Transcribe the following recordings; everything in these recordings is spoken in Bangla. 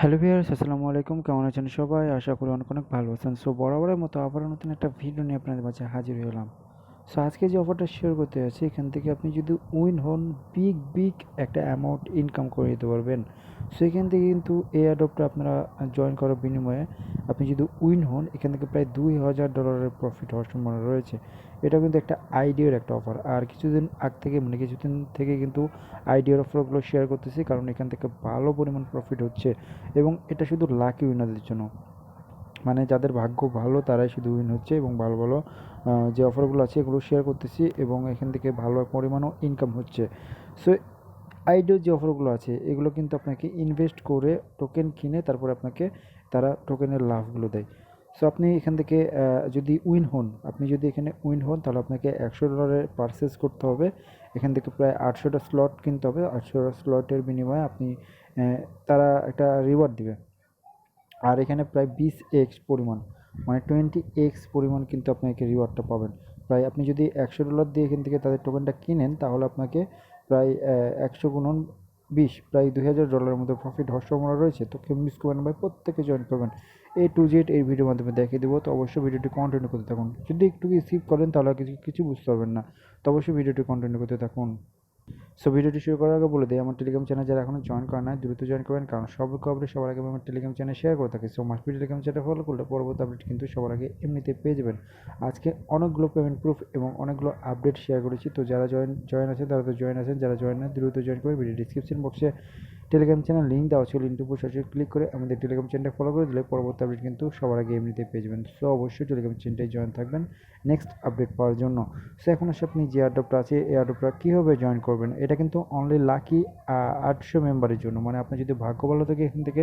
হ্যালো ভিউয়ার্স, আসসালামু আলাইকুম। কেমন আছেন সবাই? আশা করি অনেক অনেক ভালো আছেন। সো বরাবরের মতো আবারও নতুন একটা ভিডিও নিয়ে আপনাদের মাঝে হাজির হলাম। সো আজকে যে অফারটা শেয়ার করতে যাচ্ছি, এখান থেকে আপনি যদি উইন হন, বিগ একটা অ্যামাউন্ট ইনকাম করে দিতে পারবেন। সো এখান থেকে কিন্তু এই অ্যাডপটা আপনারা জয়েন করার বিনিময়ে আপনি যদি উইন হন, এখান থেকে প্রায় $2000 প্রফিট হওয়ার সম্ভাবনা রয়েছে। এটা কিন্তু একটা আইডিয়ার একটা অফার। আর কিছুদিন কিছুদিন থেকে কিন্তু আইডিয়ার অফারগুলো শেয়ার করতেছি, কারণ এখান থেকে ভালো পরিমাণ প্রফিট হচ্ছে। এবং এটা শুধু লাকি উইনারদের জন্য, মানে যাদের ভাগ্য ভালো তারাই শুধু উইন হচ্ছে। এবং ভালো ভালো যে অফারগুলো আছে এগুলো শেয়ার করতেছি, এবং এখান থেকে ভালো পরিমাণও ইনকাম হচ্ছে। সো আইডিয়ার যে অফারগুলো আছে এগুলো কিন্তু আপনাকে ইনভেস্ট করে টোকেন কিনে তারপরে আপনাকে তারা টোকেনের লাভগুলো দেয়। সো আপনি এখান থেকে যদি উইন হন, আপনি যদি এখানে উইন হন তাহলে আপনাকে $100 পারচেস করতে হবে। এখান থেকে প্রায় 800টা স্লট কিনতে হবে। 800টা স্লটের বিনিময়ে আপনি তারা একটা রিওয়ার্ড দিবে। আর এখানে প্রায় 20x পরিমাণ, মানে 20x পরিমাণ কিন্তু আপনাকে রিওয়ার্ডটা পাবেন। প্রায় আপনি যদি $100 দিয়ে এখান থেকে তাদের টোকেনটা কিনেন তাহলে আপনাকে প্রায় 100 × 20 প্রায় $2000 মতো প্রফিট হওয়ার সম্ভাবনা রয়েছে। তো কেউ মিস করবেন ভাই, প্রত্যেকে জয়েন করবেন। A to Z এই ভিডিওর মাধ্যমে দেখিয়ে দেবো। তো অবশ্যই ভিডিওটি কন্টিনিউ করতে থাকুন। যদি একটু স্কিপ করেন তাহলে কিছু বুঝতে পারবেন না। তো অবশ্যই ভিডিওটি কন্টিনিউ করতে থাকুন। সো ভিডিওটি শুরু করার আগে বলে দিই, আমার টেলিগ্রাম চ্যানেল যারা এখনো জয়েন করেন নাই দ্রুত জয়েন করবেন, কারণ সব খবরে সবার আগে আমার টেলিগ্রাম চ্যানেল শেয়ার করে থাকি। So must be Telegram channel follow করলে পরবর্তী আপডেট কিন্তু সবার আগে এমনিতে পেয়ে যাবেন। আজকে অনেকগুলো পেমেন্ট প্রুফ এবং অনেকগুলো আপডেট শেয়ার করেছি। তো যারা জয়েন আছেন তারা তো জয়েন আছেন, যারা জয়েন না দ্রুত জয়েন করবেন। ভিডিও ডিসক্রিপশন বক্সে টেলিগ্রাম চ্যানেল লিঙ্ক দেওয়া ছিল, লিঙ্কটি উপর সরাসরি ক্লিক করে আমাদের টেলিগ্রাম চ্যানেলটা ফলো করে দিলে পরবর্তী আপডেট কিন্তু সবার আগে এমনিতে পেয়ে যাবেন। সো অবশ্যই টেলিগ্রাম চ্যানেলটাই জয়েন থাকবেন নেক্সট আপডেট পাওয়ার জন্য। সো এখন আসে আপনি যে অ্যাডপটা আছে এই অ্যাডপটা কীভাবে জয়েন করবেন। এটা কিন্তু অনলি লাকি 800 মেম্বারের জন্য, মানে আপনি যদি ভাগ্য ভালো থাকে এখান থেকে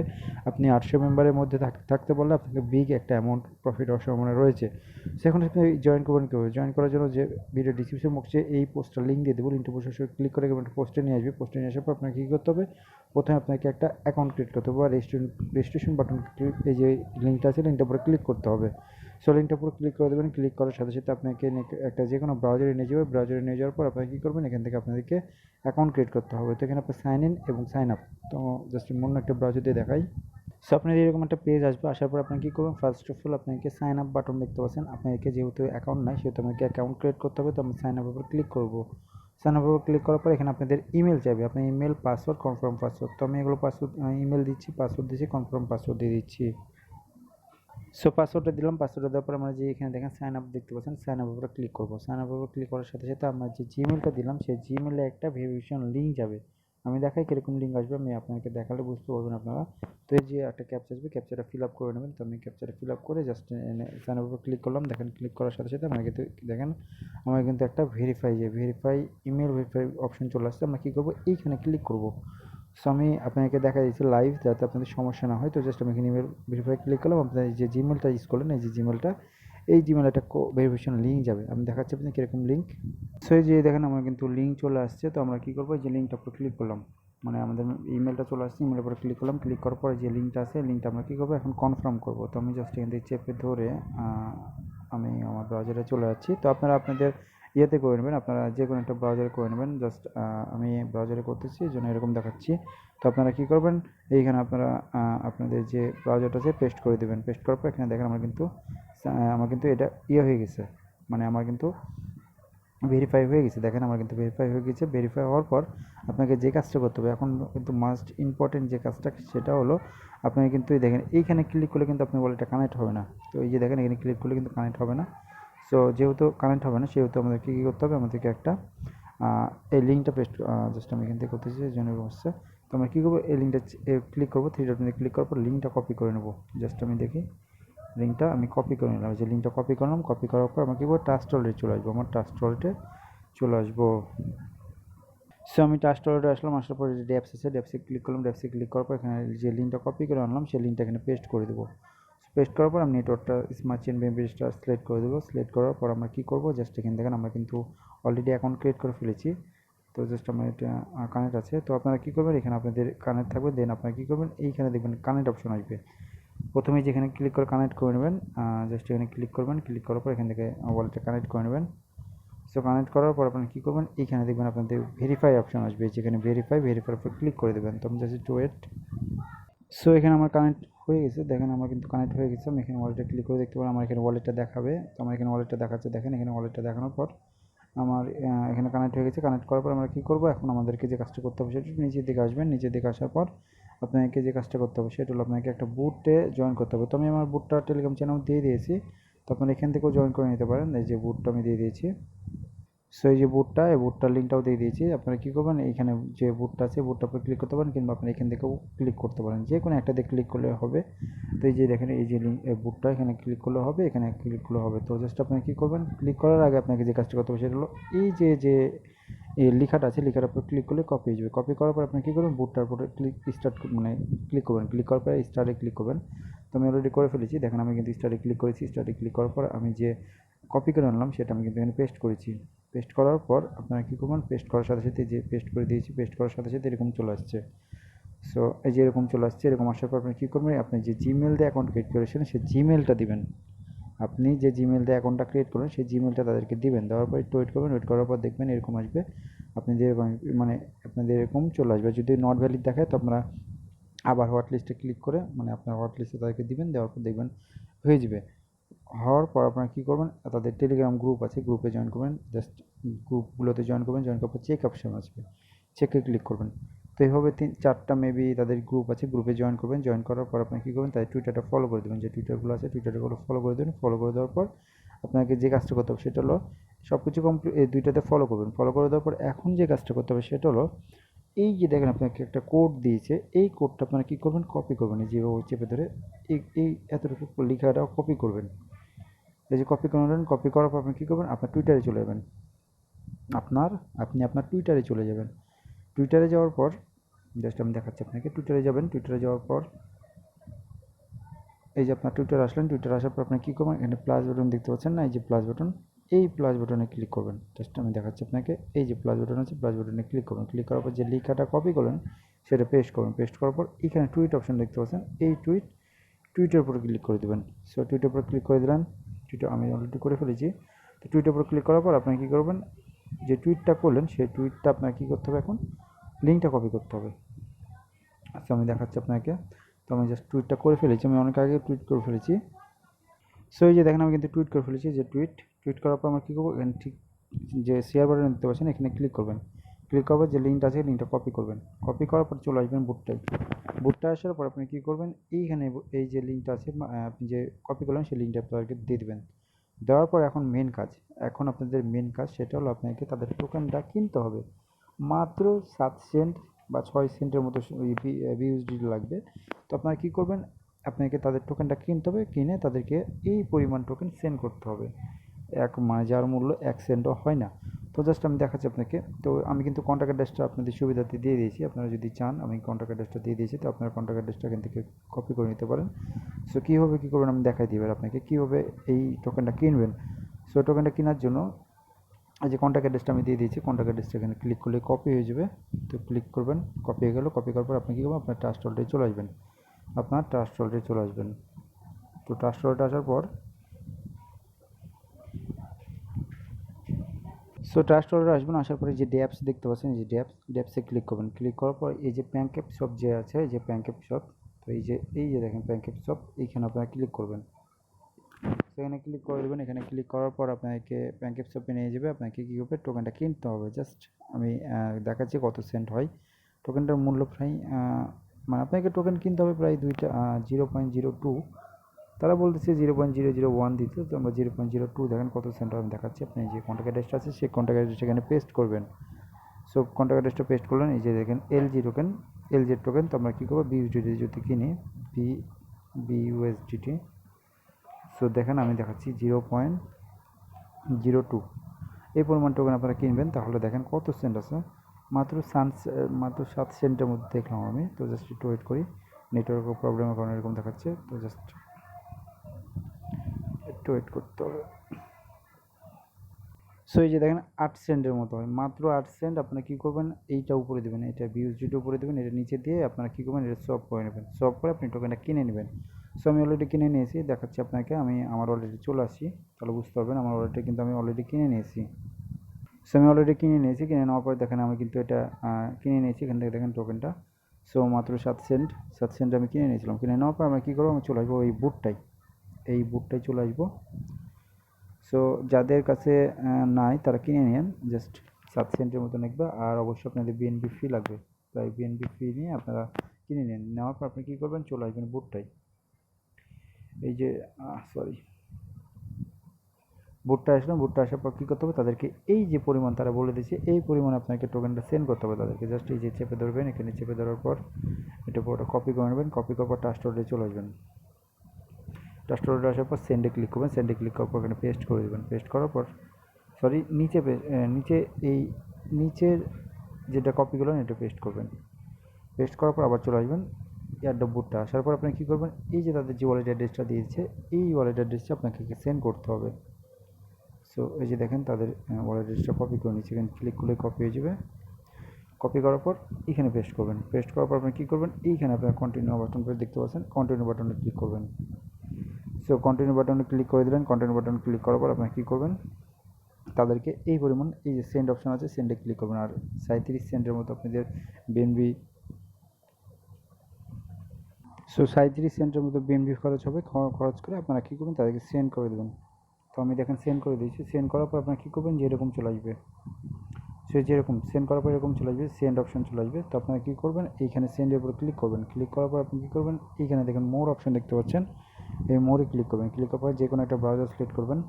আপনি 800 মেম্বারের মধ্যে থাকতে পারলে আপনাকে বিগ একটা অ্যামাউন্ট প্রফিট হওয়ার সম্ভাবনা রয়েছে। সো এখন আপনি জয়েন করবেন কীভাবে। জয়েন করার জন্য যে ভিডিও ডিসক্রিপশন বক্সে এই পোস্টটা লিঙ্ক দিয়ে দেবো, লিঙ্কটি উপর সরাসরি ক্লিক করে পোস্টে নিয়ে আসবে। পোস্টে নিয়ে আসার পর আপনাকে কী করতে হবে, প্রথমে আপনাকে একটা অ্যাকাউন্ট ক্রিয়েট করতে হবে, বা রেজিস্ট্রেশন বাটন, এই যে লিঙ্কটা আছে লিঙ্কটার উপরে ক্লিক করতে হবে। সো লিঙ্কটার উপর ক্লিক করে দেবেন। ক্লিক করার সাথে সাথে আপনাকে একটা যে কোনো ব্রাউজারে নিয়ে যাবে। ব্রাউজারে নিয়ে যাওয়ার পর আপনারা কী করবেন, এখান থেকে আপনাদেরকে অ্যাকাউন্ট ক্রিয়েট করতে হবে। তো এখানে আপনার সাইন ইন এবং সাইন আপ, তো জাস্ট অন্য একটা ব্রাউজার দিয়ে দেখাই। সো আপনাদের এরকম একটা পেজ আসবে। আসার পর আপনি কী করবেন, ফার্স্ট অফ অল আপনাকে সাইন আপ বাটন দেখতে পাচ্ছেন। আপনাকে যেহেতু অ্যাকাউন্ট নাই সেহেতু আমাকে অ্যাকাউন্ট ক্রিয়েট করতে হবে। তো আমি সাইন আপের উপর ক্লিক করবো। সাইন আপের উপর ক্লিক করার পর এখানে আপনাদের ইমেল চাইবে, আপনার ইমেল, পাসওয়ার্ড, কনফার্ম পাসওয়ার্ড। তো আমি এগুলো পাসওয়ার্ড ইমেল দিচ্ছি, পাসওয়ার্ড দিচ্ছি, কনফার্ম পাসওয়ার্ড দিয়ে দিচ্ছি। সো পাসওয়ার্ডটা দিলাম। পাসওয়ার্ডটা দেওয়ার পর আমরা যে এখানে দেখেন সাইন আপ দেখতে পাচ্ছেন, সাইন আপের উপরে ক্লিক করবো। সাইন আপের উপর ক্লিক করার সাথে সাথে আমরা যে জিমেলটা দিলাম সেই জিমেলে একটা ভেরিফিকেশন লিঙ্ক যাবে। আমি দেখাই কীরকম লিঙ্ক আসবে, আমি আপনাকে দেখালে বুঝতে পারবেন আপনারা। তো এই যে একটা ক্যাপচা আসবে, ক্যাপচাটা ফিল আপ করে নেবেন। তো আমি ক্যাপচাটা ফিল আপ করে জাস্ট সাইন আপের উপর ক্লিক করলাম। দেখেন ক্লিক করার সাথে সাথে আমরা কিন্তু দেখেন আমার কিন্তু একটা ভেরিফাই ইমেল ভেরিফাই অপশন চলে আসছে। আমরা কী করবো, এইখানে ক্লিক করবো। সো আমি আপনাকে দেখা দিচ্ছি লাইভ, যাতে আপনাদের সমস্যা না হয়। তো জাস্ট আমি এখানে ইমেল ভেরিফাই ক্লিক করলাম। আপনার যে জিমেলটা ইউজ করলেন, এই যে জিমেলটা, এই জিমেলে একটা ভেরিফিকেশন লিঙ্ক যাবে। আমি দেখাচ্ছি আপনি কীরকম লিঙ্ক। সো এই যে দেখেন আমার কিন্তু লিঙ্ক চলে আসছে। তো আমরা কী করবো, যে লিঙ্কটার উপর ক্লিক করলাম, মানে আমাদের ইমেলটা চলে আসছে, ইমেলের উপরে ক্লিক করলাম। ক্লিক করার পরে যে লিঙ্কটা আছে লিঙ্কটা আমরা কী করবো, এখন কনফার্ম করবো। তো আমি জাস্ট এখান থেকে চেপে ধরে আমি আমার ব্রাউজারে চলে যাচ্ছি। তো আপনারা আপনাদের ইয়েতে করে নেবেন, আপনারা যে কোনো একটা ব্রাউজারে করে নেবেন। জাস্ট আমি ব্রাউজারে করতেছি, এই জন্য এরকম দেখাচ্ছি। তো আপনারা কী করবেন, এইখানে আপনারা আপনাদের যে ব্রাউজারটা আছে পেস্ট করে দেবেন। পেস্ট করার পর এখানে দেখেন আমার কিন্তু এটা হয়ে গেছে, মানে আমার কিন্তু ভেরিফাই হয়ে গেছে। দেখেন আমার কিন্তু ভেরিফাই হয়ে গেছে। ভেরিফাই হওয়ার পর আপনাকে যে কাজটা করতে হবে, এখন কিন্তু মাস্ট ইম্পর্টেন্ট যে কাজটা সেটা হলো, আপনাকে কিন্তু দেখেন এইখানে ক্লিক করলে কিন্তু আপনার ওয়ালেটটা কানেক্ট হবে না। তো এই যে দেখেন এখানে ক্লিক করলে কিন্তু কানেক্ট হবে না। সো যেহেতু কানেক্ট হবে না সেহেতু আমাদেরকে কী করতে হবে, আমাদেরকে একটা এই লিঙ্কটা পেস্ট, জাস্ট আমি এখান থেকে করতেছি এই জন্য হচ্ছে। তো আমরা কী করবো, এই লিঙ্কটা ক্লিক করবো, থ্রি ডট ক্লিক করার পর লিঙ্কটা কপি করে নেবো। জাস্ট আমি দেখি লিঙ্কটা আমি কপি করে নিলাম। যে লিঙ্কটা কপি করলাম, কপি করার পর আমরা কী করবো, ট্রাস্ট ওয়ালেটে চলে আসবো। আমার ট্রাস্ট ওয়ালেটে চলে আসবো। সো আমি ট্রাস্ট ওয়ালেটে আসলাম। আসার পরে যে ড্যাপস আছে, ড্যাপসে ক্লিক করলাম। ড্যাপসে ক্লিক করার পর এখানে যে লিঙ্কটা কপি করে আনলাম সেই লিঙ্কটা এখানে পেস্ট করে দেবো। পেস্ট করার পর আমি নেটওয়ার্কটা স্মার্ট চেইন বেনিফিটটা সিলেক্ট করে দেবো। সিলেক্ট করার পর আমরা কী করবো, জাস্ট এখানে দেখেন আমরা কিন্তু অলরেডি অ্যাকাউন্ট ক্রিয়েট করে ফেলেছি। তো জাস্ট আমার এটা কানেক্ট আছে। তো আপনারা কী করবেন, এখানে আপনাদের কানেক্ট থাকবে। দেন আপনারা কী করবেন, এইখানে দেখবেন কানেক্ট অপশন আসবে। প্রথমে যেখানে ক্লিক করে কানেক্ট করে নেবেন, জাস্ট এখানে ক্লিক করবেন। ক্লিক করার পর এখান থেকে ওয়ালেটটা কানেক্ট করে নেবেন। সো কানেক্ট করার পর আপনি কী করবেন, এইখানে দেখবেন আপনাদের ভেরিফাই অপশন আসবে, যেখানে ভেরিফাইয়ের উপর ক্লিক করে দেবেন। তো আমি জাস্ট একটু ওয়েট। সো এখানে আমার কানেক্ট হয়ে গেছে, দেখেন আমার কিন্তু কানেক্ট হয়ে গেছে। আমি এখানে ওয়ালেটে ক্লিক করে দেখতে পারেন, আমার এখানে ওয়ালেটটা দেখাবে। তো আমার এখানে ওয়ালেটটা দেখাচ্ছে, দেখেন এখানে ওয়ালেটটা দেখানোর পর আমার এখানে কানেক্ট হয়ে গেছে। কানেক্ট করার পর আমরা কী করবো, এখন আমাদেরকে যে কাজটা করতে হবে সেটা নিচের দিকে আসবেন। নিচের দিকে আসার পর আপনাকে যে কাজটা করতে হবে সেটা হলো আপনাকে একটা বুটে জয়েন করতে হবে। তো আমি আমার বুটটা টেলিগ্রাম চ্যানেল দিয়ে দিয়েছি, তো আপনারা এখান থেকেও জয়েন করে নিতে পারেন। এই যে বুটটা আমি দিয়ে দিয়েছি। সো এই যে বুটটা, এই বুটটার লিঙ্কটাও দিয়ে দিয়েছি। আপনারা কী করবেন, এইখানে যে বুটটা আছে বুটটার উপর ক্লিক করতে পারেন, কিংবা আপনারা এখান থেকেও ক্লিক করতে পারেন, যে কোনো একটাতে ক্লিক করলে হবে। তো এই যে দেখেন এই যে লিঙ্ক, এই বুটটা এখানে ক্লিক করলে হবে, এখানে ক্লিক করলে হবে। তো জাস্ট আপনি কী করবেন, ক্লিক করার আগে আপনাকে যে কাজটা করতে হবে সেটা হলো এই যে যে এই লেখাটা আছে, লেখার উপর ক্লিক করলে কপি হয়ে যাবে। কপি করার পর আপনি কী করবেন, বুটটার উপরে ক্লিক স্টার্ট মানে ক্লিক করবেন। ক্লিক করার পর স্টার্টে ক্লিক করবেন। তো আমি অলরেডি করে ফেলেছি, দেখেন আমি কিন্তু স্টার্টে ক্লিক করেছি। স্টার্টে ক্লিক করার পর আমি যে কপি করে আনলাম সেটা আমি কিন্তু এখানে পেস্ট করেছি। পেস্ট করার পর আপনারা কী করবেন, পেস্ট করার সাথে সাথে যে পেস্ট করে দিয়েছি, পেস্ট করার সাথে সাথে এরকম চলে আসছে। সো এই যে এরকম চলে আসছে, এরকম আসার পর আপনি কী করবেন, আপনি যে জিমেল দিয়ে অ্যাকাউন্ট ক্রিয়েট করেছেন সেই জিমেলটা দিবেন। আপনি যে জিমেল দিয়ে অ্যাকাউন্টটা ক্রিয়েট করেন সেই জিমেলটা তাদেরকে দিবেন। দেওয়ার পর একটু ওয়েট করবেন, ওয়েট করার পর দেখবেন এরকম আসবে। আপনাদের মানে আপনাদের এরকম চলে আসবে। যদি নট ভ্যালিড দেখায় তো আপনারা আবার হট লিস্টে ক্লিক করে মানে আপনার হট লিস্টে তাদেরকে দিবেন। দেওয়ার পর দেখবেন হয়ে যাবে। হওয়ার পর আপনারা কী করবেন, তাদের টেলিগ্রাম গ্রুপ আছে, গ্রুপে জয়েন করবেন। জাস্ট গ্রুপগুলোতে জয়েন করবেন, জয়েন করার পর চেক অপশন আসবে, চেকে ক্লিক করবেন। তো এইভাবে 3-4টা মেবি তাদের গ্রুপ আছে, গ্রুপে জয়েন করবেন। জয়েন করার পর আপনি কী করবেন, তাদের টুইটারটা ফলো করে দেবেন। যে টুইটারগুলো আছে টুইটারগুলো ফলো করে দেবেন। ফলো করে দেওয়ার পর আপনাকে যে কাজটা করতে হবে সেটা হলো সব কিছু কমপ্লিট, এই দুইটাতে ফলো করবেন। ফলো করে দেওয়ার পর এখন যে কাজটা করতে হবে সেটা হলো এই যে দেখেন আপনাকে একটা কোড দিয়েছে, এই কোডটা আপনারা কী করবেন, কপি করবেন। এই যেভাবে চেপে ধরে এই এতটুকু লেখাটা কপি করবেন। এই যে কপি করলেন, কপি করার পর আপনি কী করবেন, আপনার টুইটারে চলে যাবেন। আপনি আপনার টুইটারে চলে যাবেন। টুইটারে যাওয়ার পর জাস্ট আমি দেখাচ্ছি আপনাকে, টুইটারে যাবেন। টুইটারে যাওয়ার পর এই যে আপনার টুইটার আসলেন, টুইটার আসার পর আপনি কী করবেন, এখানে প্লাস বাটন দেখতে পাচ্ছেন না, এই যে প্লাস বাটন, এই প্লাস বাটনে ক্লিক করবেন। জাস্ট আমি দেখাচ্ছি আপনাকে, এই যে প্লাস বাটন আছে প্লাস বাটনে ক্লিক করবেন। ক্লিক করার পর যে লেখাটা কপি করলেন সেটা পেস্ট করবেন। পেস্ট করার পর এখানে টুইট অপশন দেখতে পাচ্ছেন, এই টুইটের উপর ক্লিক করে দেবেন। সো টুইটের উপর ক্লিক করে দিলেন। টুইটার আমি অলরেডি করে ফেলেছি। তো টুইটের উপর ক্লিক করার পর আপনি কী করবেন, যে টুইটটা করলেন সেই টুইটটা আপনার কী করতে হবে, এখন লিঙ্কটা কপি করতে হবে। আচ্ছা আমি দেখাচ্ছি আপনাকে। তো আমি জাস্ট টুইটটা করে ফেলেছি, আমি অনেক আগে টুইট করে ফেলেছি। সো এই যে দেখেন আমি কিন্তু টুইট করে ফেলেছি। যে টুইট করার পর আমরা কী করবো, এখানে ঠিক যে শেয়ার বাটন দেখতে পাচ্ছেন এখানে ক্লিক করবেন। ক্লিক করার পর যে লিঙ্কটা আছে লিঙ্কটা কপি করবেন। কপি করার পর চলে আসবেন বুটটায়। বুটটা আসার পর আপনি কী করবেন, এইখানে এই যে লিঙ্কটা আছে আপনি যে কপি করলেন সেই লিঙ্কটা আপনাদেরকে দিয়ে দেবেন। দেওয়ার পর এখন মেন কাজ, এখন আপনাদের মেন কাজ সেটা হলো আপনাকে তাদের টোকেনটা কিনতে হবে। মাত্র 7 সেন্ট বা 6 সেন্টের মতো বিইউএসডি লাগবে। তো আপনারা কী করবেন, আপনাকে তাদের টোকেনটা কিনতে হবে, কিনে তাদেরকে এই পরিমাণ টোকেন সেন্ড করতে হবে। মানে যার মূল্য 1 সেন্টও হয় না। তো জাস্ট আমি দেখাচ্ছি আপনাকে। তো আমি কিন্তু কন্ট্যাক্ট অ্যাড্রেসটা আপনাদের সুবিধাতে দিয়ে দিয়েছি। আপনারা যদি চান আমি কন্ট্যাক্ট অ্যাড্রেসটা দিয়ে দিয়েছি, তো আপনারা কন্ট্যাক্ট অ্যাড্রেসটা এখান থেকে কপি করে নিতে পারেন। সো কীভাবে কী করবেন আমি দেখাই দিই এবার আপনাকে, কীভাবে এই টোকেনটা কিনবেন। সো টোকেনটা কেনার জন্য এই যে কন্ট্যাক্ট অ্যাড্রেসটা আমি দিয়ে দিয়েছি, কন্ট্যাক্ট অ্যাড্রেসটা এখানে ক্লিক করলে কপি হয়ে যাবে। তো ক্লিক করবেন, কপি হয়ে গেল। কপি করার পর আপনি কী করবেন, আপনার ট্রাস্ট ওয়ালেটে চলে আসবেন। আপনার ট্রাস্ট ওয়ালেটে চলে আসবেন। তো ট্রাস্ট ওয়ালেটে আসার পর সো ট্রাস্ট ওয়ালেটে আসবেন। আসার পরে যে ড্যাপস দেখতে পাচ্ছেন, এই যে ড্যাপসে ক্লিক করবেন। ক্লিক করার পর এই যে প্যানকেক শপ যে আছে, এই যে প্যানকেক শপ, তো এই যে দেখেন প্যানকেক শপ, এইখানে আপনারা ক্লিক করবেন। সেখানে ক্লিক করে দেবেন। এখানে ক্লিক করার পর আপনাকে প্যানকেক শপে নিয়ে যাবে। আপনাকে কী করবে, টোকেনটা কিনতে হবে। জাস্ট আমি দেখাচ্ছি কত সেন্ট হয়। টোকেনটার মূল্য প্রায় মানে আপনাকে টোকেন কিনতে হবে প্রায় 0.02। তারা বলতেছে 0.001 দিতে, তো আমরা 0.02 দেখেন কত সেন্ট আমি দেখাচ্ছি। আপনি যে কন্ট্যাক্ট অ্যাড্রেসটা আছে সেই কন্ট্যাক্ট অ্যাড্রেসটা এখানে পেস্ট করবেন। সো কন্ট্যাক্ট অ্যাড্রেসটা পেস্ট করলেন। এই যে দেখেন এলজি টোকেন। তো আমরা কী করবো, বিইউএসডিটি যদি কিনি, বিইউএসডিটি। সো দেখেন আমি দেখাচ্ছি 0.02 এই পরিমাণ টোকেন আপনারা কিনবেন। তাহলে দেখেন কত সেন্ট আছে, মাত্র 7 সেন্টের মধ্যে দেখলাম আমি। তো জাস্ট একটু ওয়েট করি, নেটওয়ার্কের প্রবলেমের কারণে এরকম দেখাচ্ছে। তো জাস্ট একটু ওয়েট করতে হবে। সো এই যে দেখেন 8 সেন্টের মতো হয়, মাত্র 8 সেন্ট। আপনারা কী করবেন, এইটা উপরে দেবেন, এটা বিইউএসডিটা উপরে দেবেন, এটা নিচে দিয়ে আপনারা কী করবেন, এটা সোয়াপ করে নেবেন। সোয়াপ করে আপনি টোকেনটা কিনে নেবেন। সো আমি অলরেডি কিনে নিয়েছি, দেখাচ্ছি আপনাকে। আমি আমার অলরেডি চলে আসি, তাহলে বুঝতে পারবেন আমার অলরেডি কিন্তু আমি অলরেডি কিনে নিয়েছি। সো আমি অলরেডি কিনে নিয়েছি। কিনে নেওয়ার পরে দেখেন আমি কিন্তু এটা কিনে নিয়েছি। এখান থেকে দেখেন টোকেনটা। সো মাত্র 7 সেন্ট আমি কিনে নিয়েছিলাম। কিনে নেওয়ার পর আমরা কী করবো, আমি চলে আসবো এই বুটটাই চলে আসবো। সো যাদের কাছে নাই তারা কিনে নিন, জাস্ট 7 সেন্টের মতো নেবে। আর অবশ্যই আপনাদের বিএনবি ফি লাগবে, তাই বিএনবি ফি নিয়ে আপনারা কিনে নিন। নেওয়ার পর আপনি কী করবেন, চলে আসবেন বুটটাই, এই যে বুটটা আসলাম। বুটটা আসার পর কী করতে হবে, তাদেরকে এই যে পরিমাণ তারা বলে দিচ্ছে এই পরিমাণ আপনাকে টোকেনটা সেন্ড করতে হবে তাদেরকে। জাস্ট এই যে চেপে ধরবেন, এখানে চেপে ধরার পর এটা পুরোটা কপি করে নেবেন। কপি করার পর ট্রাস্টোরে চলে আসবেন। ট্রাস্টোরে আসার পর সেন্ডে ক্লিক করবেন। সেন্ডে ক্লিক করার পর এখানে পেস্ট করে দেবেন। পেস্ট করার পর নিচে এই নিচের যেটা কপি করলেন এটা পেস্ট করবেন। পেস্ট করার পর আবার চলে আসবেন এয়ারড্রপ বুটটা আসার পর আপনি কী করবেন, এই যে তাদের যে ওয়ালেট অ্যাড্রেসটা দিয়েছে এই ওয়ালেট অ্যাড্রেসটা আপনাকে সেন্ড করতে হবে। সো এই যে দেখেন তাদের ওয়ালেট অ্যাড্রেসটা কপি করে নিচ্ছে, এখানে ক্লিক করলে কপি হয়ে যাবে। কপি করার পর এখানে পেস্ট করবেন। পেস্ট করার পর আপনি কী করবেন, এইখানে আপনার কন্টিনিউ বাটন পেয়ে দেখতে পাচ্ছেন, কন্টিনিউ বাটনে ক্লিক করবেন। সো কন্টিনিউ বাটনে ক্লিক করে দিলেন। কন্টিনিউ বাটনে ক্লিক করার পর আপনি কী করবেন, তাদেরকে এই পরিমাণ এই যে সেন্ড অপশন আছে সেন্ডে ক্লিক করবেন। আর 37 সেন্টের মতো আপনাদের বিএনবি, সো 37 সেন্টের মতো বিএনবি খরচ হবে। খরচ করে আপনারা কী করবেন, তাদেরকে সেন্ড করে দেবেন। তো আমি দেখেন সেন্ড করে দিয়েছি। সেন্ড করার পর আপনারা কী করবেন, যেরকম চলে আসবে, সে যেরকম সেন্ড করার পর এরকম চলে আসবে, সেন্ড অপশন চলে আসবে। তো আপনারা কী করবেন, এইখানে সেন্ডের উপর ক্লিক করবেন। ক্লিক করার পর আপনি কী করবেন, এইখানে দেখেন মোর অপশন দেখতে পাচ্ছেন, এই মোরে ক্লিক করবেন। ক্লিক করার পর যে কোনো একটা ব্রাউজার সিলেক্ট করবেন।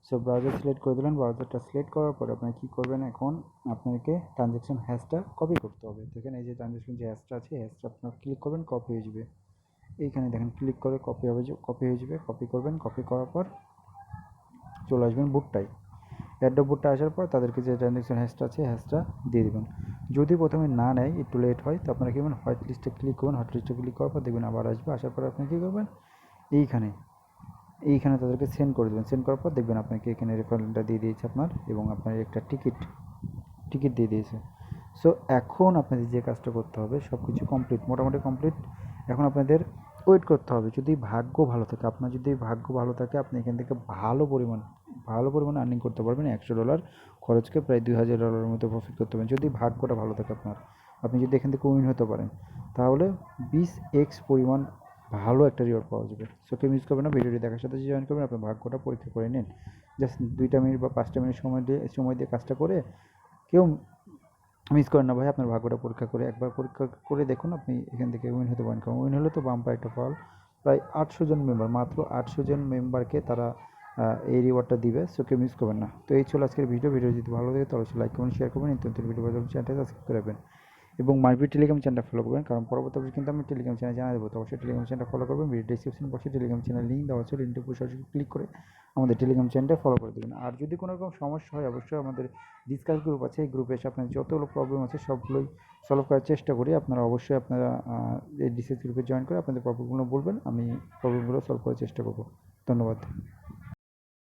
সো ব্রাউজার সিলেক্ট করে দিলেন। ব্রাউজারটা সিলেক্ট করার পর আপনি কী করবেন, এখন আপনাকে ট্রানজ্যাকশন হ্যাশটা কপি করতে হবে। দেখেন এই যে ট্রানজ্যাকশন যে হ্যাশটা আছে, হ্যাশটা আপনার ক্লিক করবেন, কপি হয়ে যাবে। এইখানে দেখেন ক্লিক করে কপি হয়ে যাবে। কপি করবেন। কপি করার পর চলে আসবেন বুটটাই। এয়ারড্রপ বুটটা আসার পর তাদেরকে যে ট্রানজ্যাকশন হ্যাশটা আছে হ্যাশটা দিয়ে দেবেন। যদি প্রথমে না নেয়, একটু লেট হয়, তো আপনারা কী করবেন, হোয়াইট লিস্টে ক্লিক করবেন। হোয়াইট লিস্টে ক্লিক করার পর দেখবেন আবার আসবে। আসার পর আপনি কী করবেন, এইখানে তাদেরকে সেন্ড করে দেবেন। সেন্ড করার পর দেখবেন আপনাকে এখানে রেফারেলটা দিয়ে দিয়েছে আপনার, এবং আপনার একটা টিকিট দিয়ে দিয়েছে। সো এখন আপনাদের যে কাজটা করতে হবে, সব কিছু কমপ্লিট, মোটামুটি কমপ্লিট। এখন আপনাদের ওয়েট করতে হবে। যদি ভাগ্য ভালো থাকে, আপনার যদি ভাগ্য ভালো থাকে, আপনি এখান থেকে ভালো পরিমাণ আর্নিং করতে পারবেন। $100 খরচকে প্রায় $2000 মতো প্রফিট করতে পারবেন, যদি ভাগ্যটা ভালো থাকে আপনার। আপনি যদি এখান থেকে উইন হতে পারেন, তাহলে 20x পরিমাণ ভালো একটা রিওয়ার্ড পাওয়া যাবে। সো কেউ মিস করবেন না, ভিডিওটি দেখার সাথে জয়েন করবেন, আপনার ভাগ্যটা পরীক্ষা করে নিন। জাস্ট 2 মিনিট বা 5 মিনিট সময় দিয়ে কাজটা করে কেউ মিস করেন না ভাই। আপনার ভাগ্যটা পরীক্ষা করে একবার পরীক্ষা করে দেখুন, আপনি এখান থেকে উইন হতে পারেন। কারণ উইন হলে তো বাম্পার একটা ফল, প্রায় 800 জন মেম্বার, মাত্র 800 জন মেম্বারকে তারা এই রিওয়ার্ডটা দিবে। সো কেউ মিস করবেন না। তো এই ছিল আজকের ভিডিও যদি ভালো লাগে তাহলে লাইক করবেন, শেয়ার করবেন, নতুন ভিডিও পাওয়ার জন্য চ্যানেলটা সাবস্ক্রাইব করে রাখবেন, এবং মাইবি টেলিগ্রাম চ্যানেলটা ফলো করবেন, কারণ পরবর্তী কিন্তু আমি টেলিগ্রাম চ্যানেল জানিয়ে দেবো। তো অবশ্যই টেলিগ্রাম চ্যানেলটা ফলো করবেন। ভিডিও ডিসক্রিপশন বক্সে টেলিগ্রাম চ্যানেল লিঙ্ক দেওয়া আছে, লিঙ্কটা উপর সরাসরি ক্লিক করে আমাদের টেলিগ্রাম চ্যানেলটা ফলো করে দেবেন। আর যদি কোনো রকম সমস্যা হয়, অবশ্যই আমাদের ডিসকাস গ্রুপ আছে, এই গ্রুপে এসে আপনার যতগুলো প্রবলেম আছে সবগুলোই সলভ করার চেষ্টা করি। আপনারা অবশ্যই এই ডিসকাস গ্রুপে জয়েন করে আপনাদের প্রবলেমগুলো বলবেন, আমি প্রবলেমগুলো সলভ করার চেষ্টা করব। ধন্যবাদ।